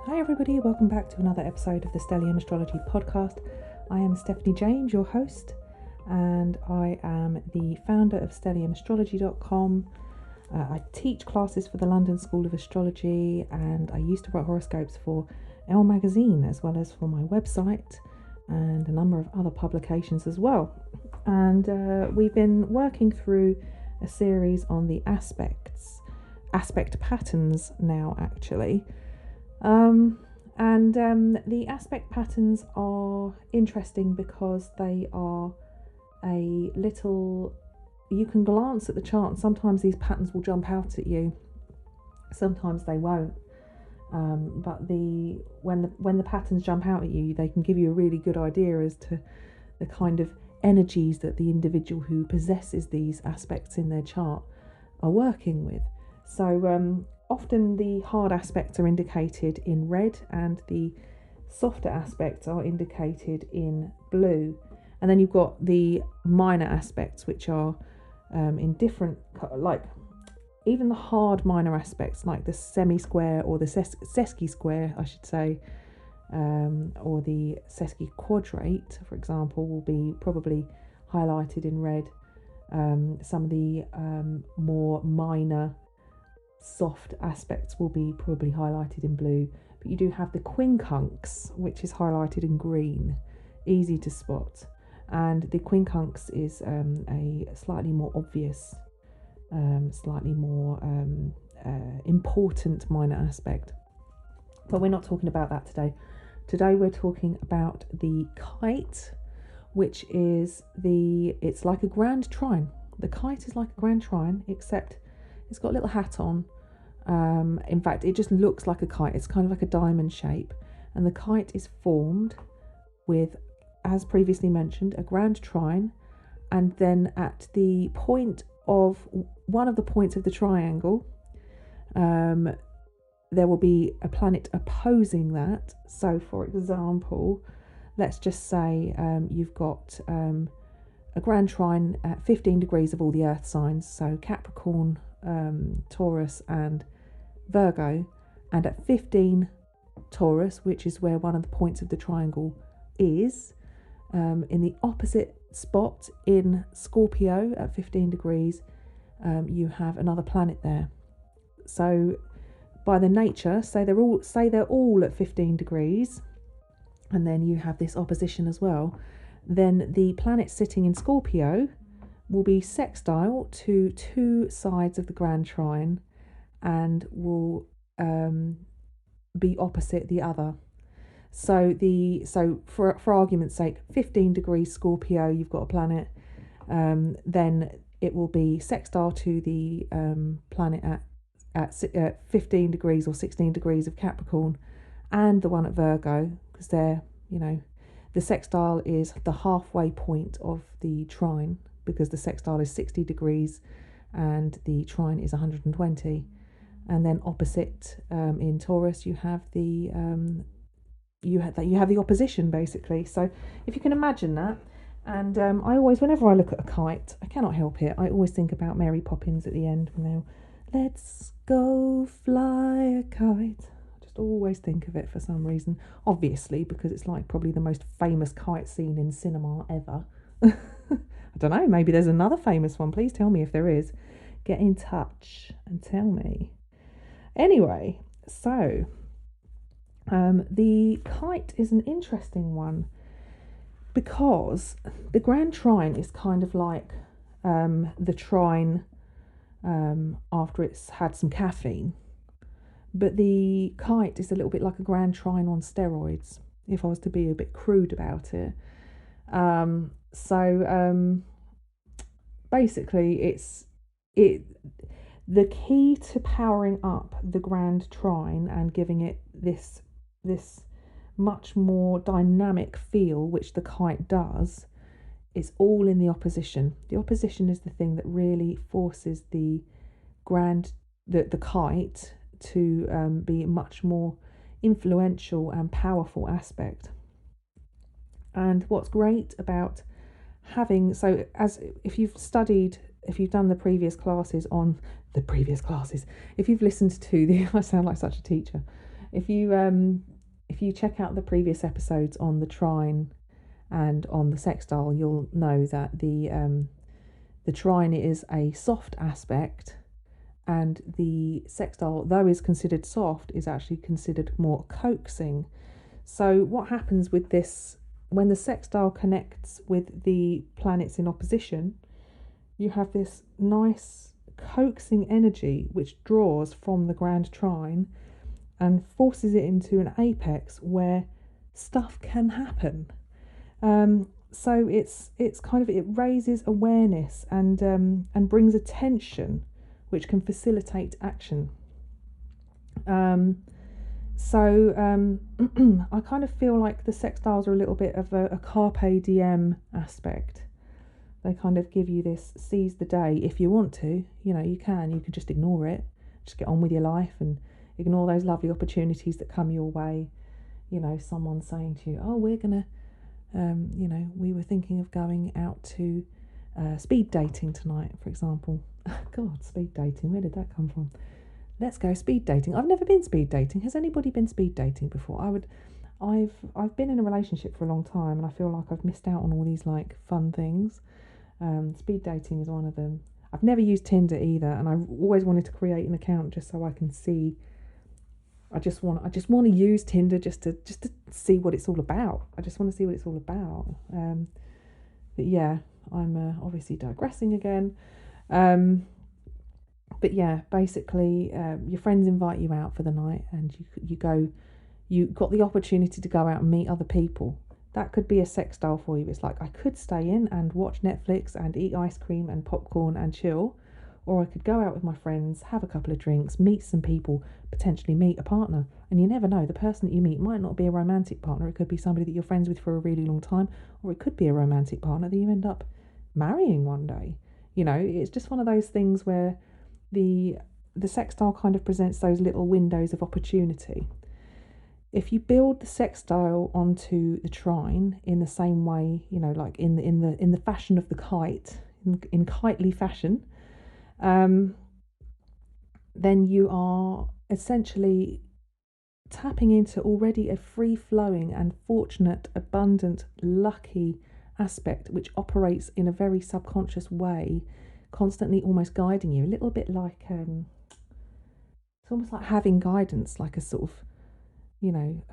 Hi everybody, welcome back to another episode of the Stellium Astrology podcast. I am Stephanie James, your host, and I am the founder of StelliumAstrology.com. I teach classes for the London School of Astrology, and I used to write horoscopes for Elle magazine as well as for my website and a number of other publications as well. And we've been working through a series on the aspect patterns now actually. The aspect patterns are interesting because they are a little, you can glance at the chart and sometimes these patterns will jump out at you, sometimes they won't, but when the patterns jump out at you, they can give you a really good idea as to the kind of energies that the individual who possesses these aspects in their chart are working with. So often the hard aspects are indicated in red and the softer aspects are indicated in blue. And then you've got the minor aspects, which are in different, like even the hard minor aspects, like the semi-square or the sesqui-square, I should say, or the sesqui-quadrate, for example, will be probably highlighted in red. Some of the more minor soft aspects will be probably highlighted in blue, but you do have the quincunx, which is highlighted in green, easy to spot, and the quincunx is a slightly more obvious, slightly more important minor aspect, but we're not talking about that today. Today we're talking about the kite, which is it's like a grand trine. The kite is like a grand trine, except it's got a little hat on. In fact, it just looks like a kite. It's kind of like a diamond shape, and the kite is formed with, as previously mentioned, a grand trine, and then at the point of one of the points of the triangle, there will be a planet opposing that. So, for example, let's just say you've got a grand trine at 15 degrees of all the earth signs, so Capricorn, Taurus and Virgo, and at 15 Taurus, which is where one of the points of the triangle is, in the opposite spot in Scorpio at 15 degrees, you have another planet there. So by the nature, say they're all at 15 degrees, and then you have this opposition as well, then the planet sitting in Scorpio will be sextile to two sides of the Grand Trine and will be opposite the other. So for argument's sake, 15 degrees Scorpio, you've got a planet, then it will be sextile to the planet at 15 degrees or 16 degrees of Capricorn and the one at Virgo, because they're, the sextile is the halfway point of the trine, because the sextile is 60 degrees and the trine is 120. And then opposite in Taurus, you have the opposition basically. So if you can imagine that, and I always, whenever I look at a kite, I cannot help it, I always think about Mary Poppins at the end. Let's go fly a kite. I just always think of it for some reason. Obviously, because it's like probably the most famous kite scene in cinema ever. I don't know, maybe there's another famous one. Please tell me if there is. Get in touch and tell me. Anyway, so the kite is an interesting one because the Grand Trine is kind of like the trine after it's had some caffeine, but the kite is a little bit like a Grand Trine on steroids, if I was to be a bit crude about it. Basically the key to powering up the Grand Trine and giving it this much more dynamic feel, which the kite does, is all in the opposition. The opposition is the thing that really forces the kite to be a much more influential and powerful aspect. And what's great about having, so as if you've done the previous classes, if you've listened to I sound like such a teacher, if you check out the previous episodes on the trine and on the sextile, you'll know that the trine is a soft aspect, and the sextile, though is considered soft, is actually considered more coaxing. So what happens with this, when the sextile connects with the planets in opposition, you have this nice coaxing energy which draws from the Grand Trine and forces it into an apex where stuff can happen. So it's kind of, it raises awareness and brings attention, which can facilitate action. I kind of feel like the sextiles are a little bit of a carpe diem aspect. They kind of give you this seize the day if you want to. You can just ignore it, just get on with your life and ignore those lovely opportunities that come your way. Someone saying to you, oh, we're gonna we were thinking of going out to speed dating tonight, for example. God, speed dating, where did that come from? Let's go speed dating. I've never been speed dating. Has anybody been speed dating before? I've been in a relationship for a long time, and I feel like I've missed out on all these like fun things. Speed dating is one of them. I've never used Tinder either, and I've always wanted to create an account just so I can see. I just want to use Tinder just to see what it's all about. I just want to see what it's all about. But yeah, I'm obviously digressing again. But yeah, basically, your friends invite you out for the night, and you go. You got the opportunity to go out and meet other people. That could be a sextile for you. It's like, I could stay in and watch Netflix and eat ice cream and popcorn and chill, or I could go out with my friends, have a couple of drinks, meet some people, potentially meet a partner. And you never know, the person that you meet might not be a romantic partner. It could be somebody that you're friends with for a really long time, or it could be a romantic partner that you end up marrying one day. It's just one of those things where the sextile kind of presents those little windows of opportunity. If you build the sextile onto the trine in the same way, like in the fashion of the kite, in kitely fashion, then you are essentially tapping into already a free-flowing and fortunate, abundant, lucky aspect which operates in a very subconscious way, constantly almost guiding you, a little bit like it's almost like having guidance, like a sort of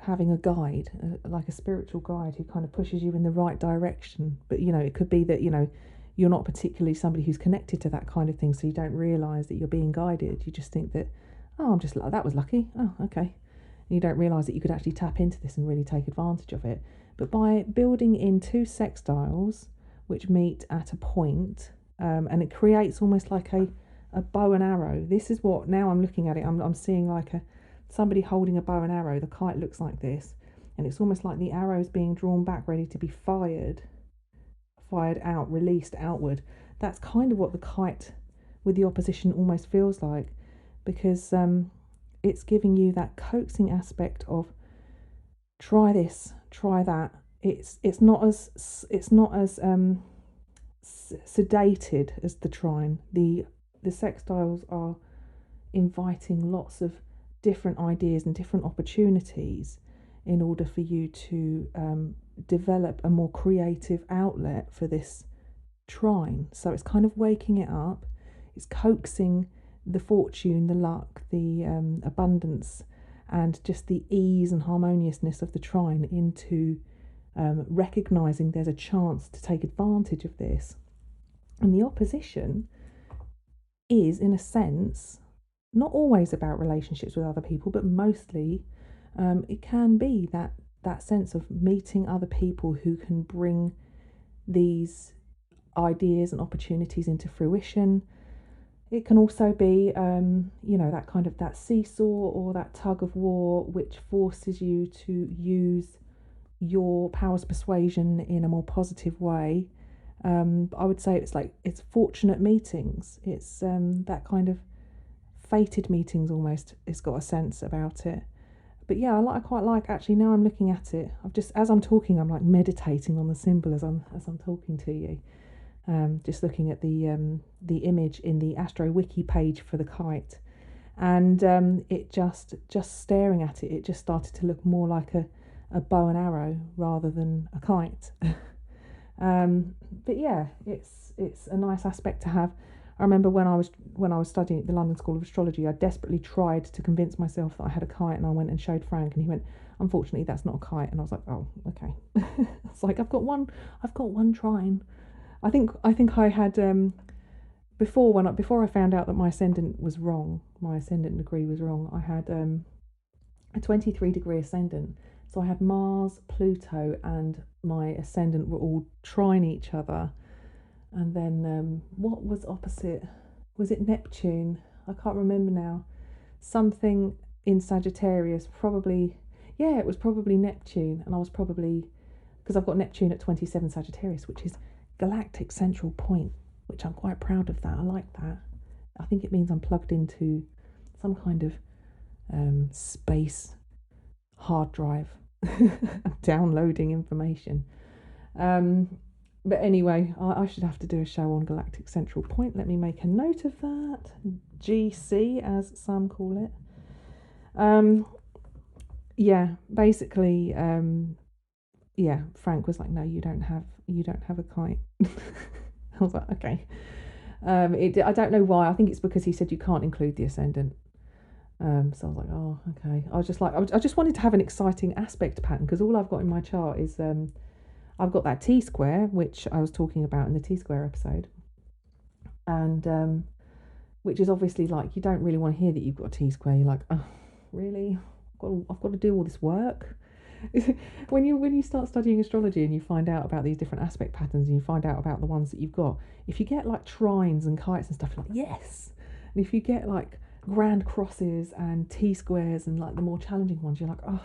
having a guide, like a spiritual guide who kind of pushes you in the right direction. But it could be that you're not particularly somebody who's connected to that kind of thing, so you don't realise that you're being guided. You just think that, oh, that was lucky. Oh, okay. And you don't realise that you could actually tap into this and really take advantage of it. But by building in two sextiles which meet at a point, and it creates almost like a bow and arrow. This is what, now I'm looking at it, I'm seeing like somebody holding a bow and arrow. The kite looks like this, and it's almost like the arrow's being drawn back, ready to be fired out, released outward. That's kind of what the kite with the opposition almost feels like, because it's giving you that coaxing aspect of try this, try that. It's not as sedated as the trine. The sextiles are inviting lots of different ideas and different opportunities in order for you to develop a more creative outlet for this trine. So it's kind of waking it up. It's coaxing the fortune, the luck, the abundance, and just the ease and harmoniousness of the trine into recognizing there's a chance to take advantage of this. And the opposition is, in a sense, not always about relationships with other people, but mostly it can be that sense of meeting other people who can bring these ideas and opportunities into fruition. It can also be, that kind of that seesaw or that tug of war, which forces you to use your powers of persuasion in a more positive way. I would say it's fortunate meetings. It's that kind of fated meetings almost. It's got a sense about it. But yeah, I quite like, actually, now I'm looking at it, as I'm talking, I'm like meditating on the symbol as I'm talking to you. Just looking at the image in the Astro Wiki page for the kite, and it just staring at it, it just started to look more like a bow and arrow rather than a kite. But yeah, it's a nice aspect to have. I remember when I was studying at the London School of Astrology, I desperately tried to convince myself that I had a kite, and I went and showed Frank, and he went, "Unfortunately, that's not a kite." And I was like, "Oh, okay." It's like I've got one trine. I think I had before I found out that my ascendant was wrong, my ascendant degree was wrong. I had a 23-degree ascendant, so I had Mars, Pluto, and my ascendant were all trine each other. And then what was opposite? Was it Neptune? I can't remember now. Something in Sagittarius, probably. Yeah, it was probably Neptune, and I was probably, because I've got Neptune at 27 Sagittarius, which is galactic central point, which I'm quite proud of that. I like that. I think it means I'm plugged into some kind of space hard drive, downloading information. But anyway, I should have to do a show on galactic central point. Let me make a note of that. GC, as some call it. Yeah, basically, yeah, Frank was like, "No, you don't have a kite." I was like, "Okay." I don't know why. I think it's because he said you can't include the ascendant. So I was like, "Oh, okay." I just wanted to have an exciting aspect pattern, because all I've got in my chart is I've got that T-square, which I was talking about in the T-square episode, and which is obviously like, you don't really want to hear that you've got a T-square. You're like, "Oh, really? I've got to do all this work." when you start studying astrology and you find out about these different aspect patterns, and you find out about the ones that you've got, if you get like trines and kites and stuff, you're like, yes. And if you get like grand crosses and T-squares and like the more challenging ones, you're like, "Oh,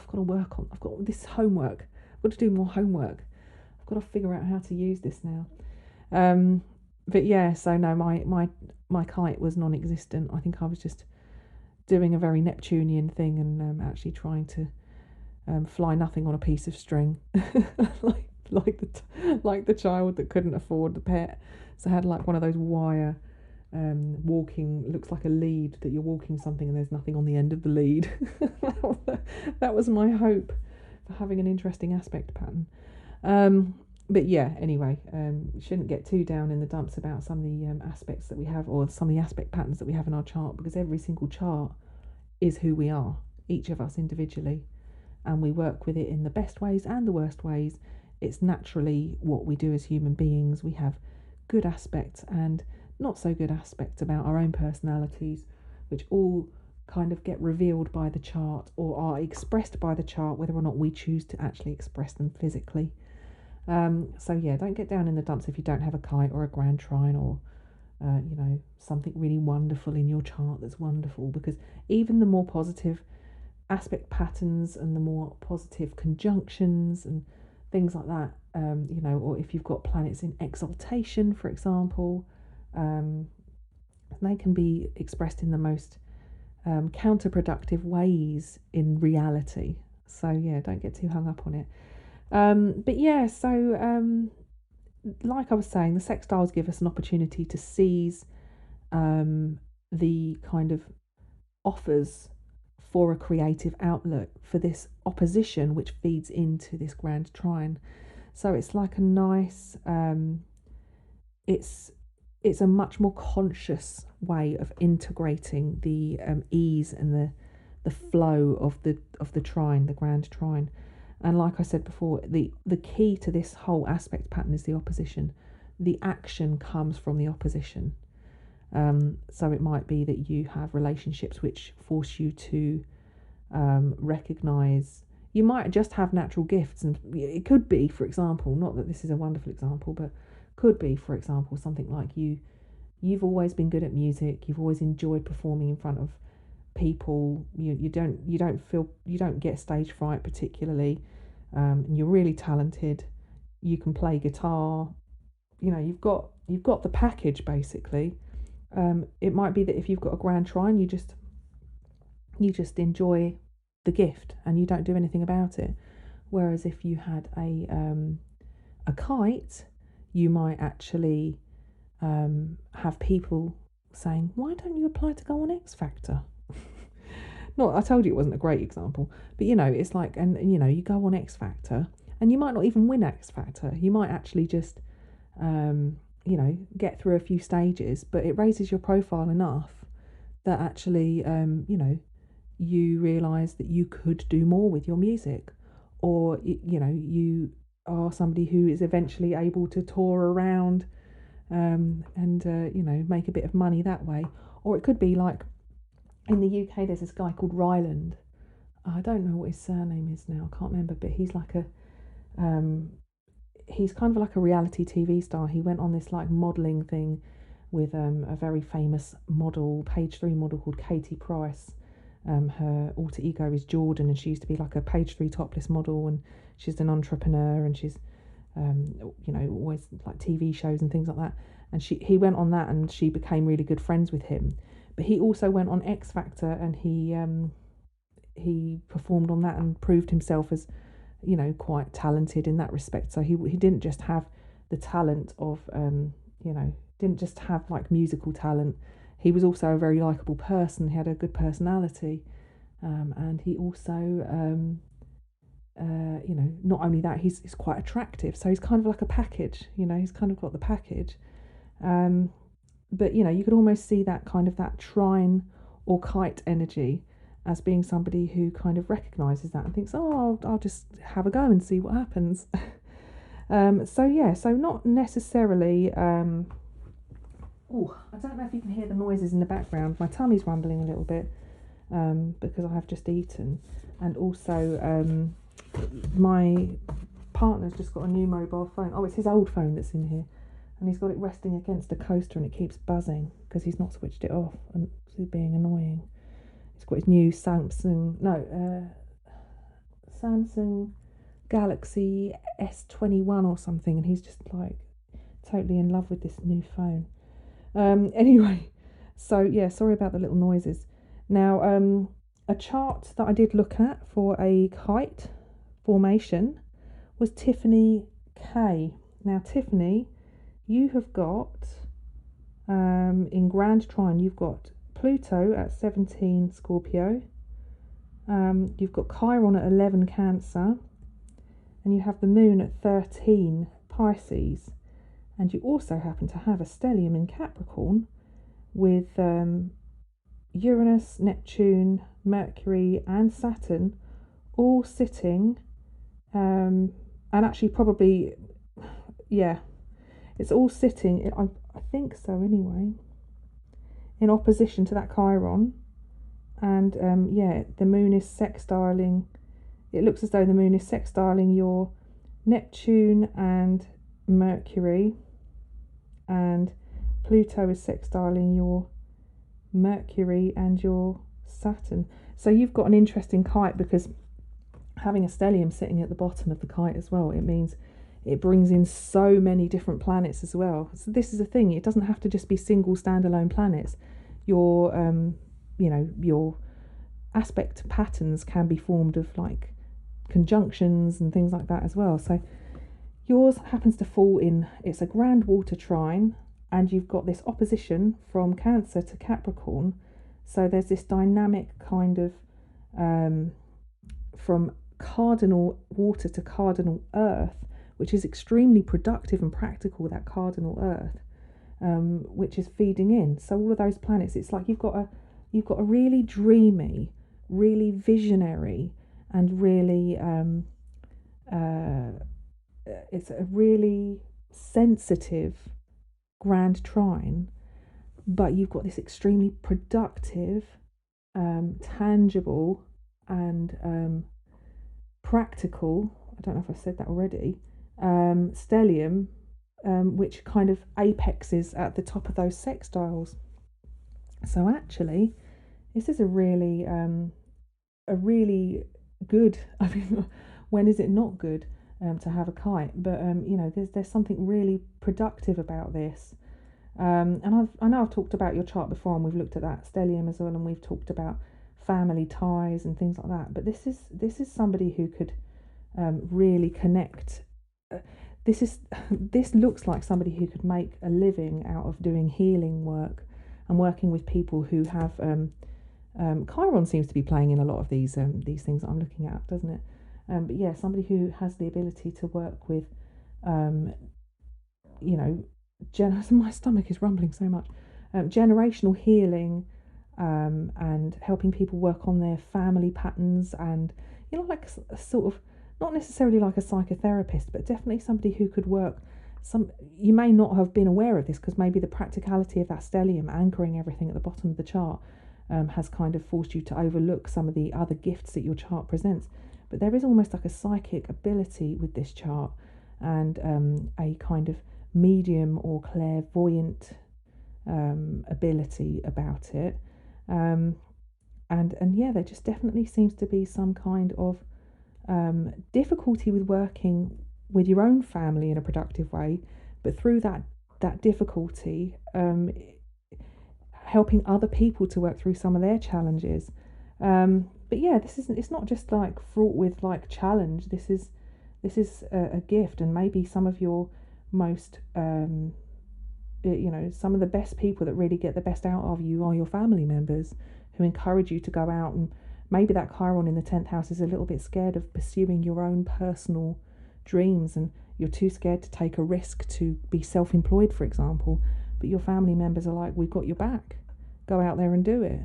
I've got this homework. I've got to do more homework. I've got to figure out how to use this now." But yeah, so no, my kite was non-existent. I think I was just doing a very Neptunian thing, and actually trying to fly nothing on a piece of string, like the child that couldn't afford the pet, so I had like one of those wire walking, looks like a lead, that you're walking something and there's nothing on the end of the lead. That was my hope for having an interesting aspect pattern. But yeah, anyway, shouldn't get too down in the dumps about some of the aspects that we have, or some of the aspect patterns that we have in our chart, because every single chart is who we are, each of us individually, and we work with it in the best ways and the worst ways. It's naturally what we do as human beings. We have good aspects and not so good aspects about our own personalities, which all kind of get revealed by the chart, or are expressed by the chart, whether or not we choose to actually express them physically. So yeah, don't get down in the dumps if you don't have a kite or a Grand Trine, or something really wonderful in your chart that's wonderful, because even the more positive aspect patterns and the more positive conjunctions and things like that, or if you've got planets in exaltation, for example, they can be expressed in the most counterproductive ways in reality. So yeah, don't get too hung up on it. But yeah, so like I was saying, the sextiles give us an opportunity to seize the kind of offers for a creative outlet for this opposition, which feeds into this Grand Trine. So it's like a nice, it's a much more conscious way of integrating the ease and the flow of the trine, the Grand Trine. And like I said before, the key to this whole aspect pattern is the opposition. The action comes from the opposition. So it might be that you have relationships which force you to recognise. You might just have natural gifts, and it could be, for example, not that this is a wonderful example, but could be, for example, something like you've always been good at music. You've always enjoyed performing in front of people. You don't get stage fright particularly, and you're really talented. You can play guitar. You've got the package basically. It might be that if you've got a Grand Trine, you just enjoy the gift and you don't do anything about it. Whereas if you had a kite, you might actually have people saying, "Why don't you apply to go on X Factor?" Not, I told you it wasn't a great example, but you know, it's like, and you know, you go on X Factor, and you might not even win X Factor. You might actually just, you know, get through a few stages, but it raises your profile enough that actually, you know, you realise that you could do more with your music, or you know, you are somebody who is eventually able to tour around, and you know, make a bit of money that way. Or it could be like in the UK, there's this guy called Ryland. I don't know what his surname is now. I can't remember, but he's like a he's kind of like a reality TV star. He went on this like modelling thing with a very famous model, page 3 model called Katie Price. Her alter ego is Jordan, and she used to be like a page 3 topless model, and she's an entrepreneur, and she's you know, always like TV shows and things like that. And he went on that, and she became really good friends with him. But he also went on X Factor, and he performed on that and proved himself as, you know, quite talented in that respect. So he didn't just have the talent of you know, didn't just have like musical talent. He was also a very likable person. He had a good personality, and he also you know, not only that, he's quite attractive. So he's kind of like a package. You know, he's kind of got the package. But you know, you could almost see that kind of that trine or kite energy as being somebody who kind of recognises that and thinks, oh, I'll just have a go and see what happens. So yeah, so not necessarily. Oh, I don't know if you can hear the noises in the background. My tummy's rumbling a little bit because I have just eaten, and also my partner's just got a new mobile phone. Oh, it's his old phone that's in here, and he's got it resting against a coaster, and it keeps buzzing because he's not switched it off, and it's being annoying. He's got his new Samsung Galaxy S21 or something, and he's just like totally in love with this new phone. Anyway, so yeah, sorry about the little noises. Now, a chart that I did look at for a kite formation was Tiffany K. Now, Tiffany, you have got in Grand Trine, you've got Pluto at 17 Scorpio, you've got Chiron at 11 Cancer, and you have the Moon at 13 Pisces, and you also happen to have a stellium in Capricorn with Uranus, Neptune, Mercury and Saturn all sitting, and actually probably, yeah, it's all sitting, I think so anyway, in opposition to that Chiron. And yeah, the moon is sextiling, it looks as though the moon is sextiling your Neptune and Mercury, and Pluto is sextiling your Mercury and your Saturn. So you've got an interesting kite, because having a stellium sitting at the bottom of the kite as well, it means it brings in so many different planets as well. So this is the thing, it doesn't have to just be single standalone planets. Your you know, your aspect patterns can be formed of like conjunctions and things like that as well. So yours happens to fall in, it's a grand water trine, and you've got this opposition from Cancer to Capricorn. So there's this dynamic kind of from cardinal water to cardinal earth, which is extremely productive and practical, that cardinal earth, which is feeding in. So all of those planets, it's like you've got a really dreamy, really visionary, and really it's a really sensitive Grand Trine, but you've got this extremely productive, tangible and practical, I don't know if I've said that already, stellium, which kind of apexes at the top of those sextiles. So actually, this is a really good, I mean, when is it not good to have a kite? But you know, there's something really productive about this. And I know I've talked about your chart before, and we've looked at that stellium as well, and we've talked about family ties and things like that. But this is somebody who could really connect. This looks like somebody who could make a living out of doing healing work and working with people who have Chiron seems to be playing in a lot of these things that I'm looking at, doesn't it? But yeah, somebody who has the ability to work with, you know, my stomach is rumbling so much. Generational healing, and helping people work on their family patterns, and like a sort of, not necessarily like a psychotherapist, but definitely somebody who could work. You may not have been aware of this because maybe the practicality of that stellium anchoring everything at the bottom of the chart has kind of forced you to overlook some of the other gifts that your chart presents. But there is almost like a psychic ability with this chart, and a kind of medium or clairvoyant ability about it. And yeah, there just definitely seems to be some kind of difficulty with working with your own family in a productive way, but through that difficulty, helping other people to work through some of their challenges. But yeah, it's not just like fraught with like challenge. This is a gift, and maybe some of your most some of the best people that really get the best out of you are your family members, who encourage you to go out. And maybe that Chiron in the 10th house is a little bit scared of pursuing your own personal dreams, and you're too scared to take a risk to be self-employed, for example. But your family members are like, we've got your back, go out there and do it.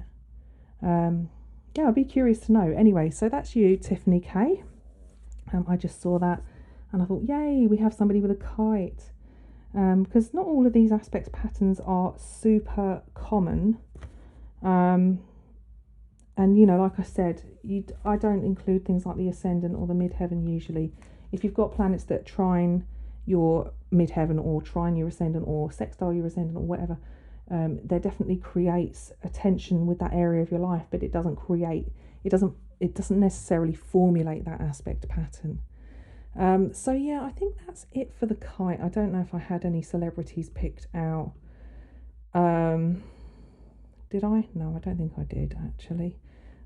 Yeah, I'd be curious to know. Anyway, so that's you, Tiffany K. I just saw that and I thought, yay, we have somebody with a kite. Because not all of these aspects patterns are super common. And like I said, I don't include things like the ascendant or the midheaven usually. If you've got planets that trine your midheaven or trine your ascendant or sextile your ascendant or whatever, there definitely creates a tension with that area of your life, but it doesn't necessarily formulate that aspect pattern. So yeah, I think that's it for the kite. I don't know if I had any celebrities picked out. Did I? No, I don't think I did actually.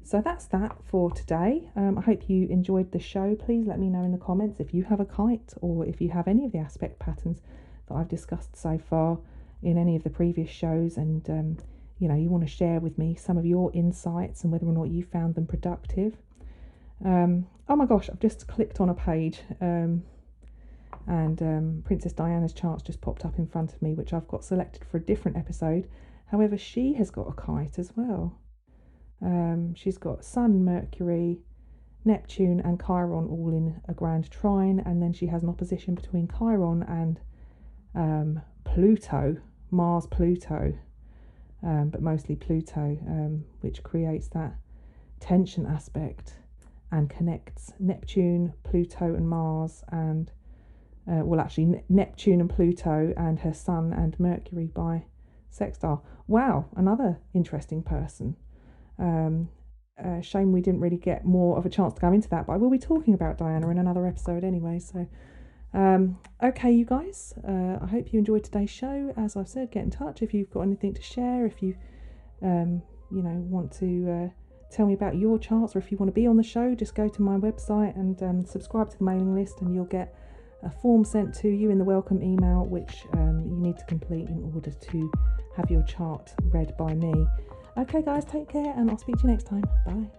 So that's that for today. I hope you enjoyed the show. Please let me know in the comments if you have a kite, or if you have any of the aspect patterns that I've discussed so far in any of the previous shows, and you want to share with me some of your insights and whether or not you found them productive. Oh my gosh, I've just clicked on a page, and Princess Diana's charts just popped up in front of me, which I've got selected for a different episode. However, she has got a kite as well. She's got Sun, Mercury, Neptune and Chiron all in a Grand Trine, and then she has an opposition between Chiron and Pluto, Mars-Pluto, but mostly Pluto, which creates that tension aspect and connects Neptune, Pluto and Mars, and Neptune and Pluto and her Sun and Mercury by sextile. Wow, another interesting person. Shame we didn't really get more of a chance to go into that, but I will be talking about Diana in another episode anyway. So okay, you guys, I hope you enjoyed today's show. As I've said, get in touch if you've got anything to share, if you want to tell me about your charts, or if you want to be on the show, just go to my website and subscribe to the mailing list, and you'll get a form sent to you in the welcome email, which you need to complete in order to have your chart read by me. Okay guys, take care, and I'll speak to you next time. Bye.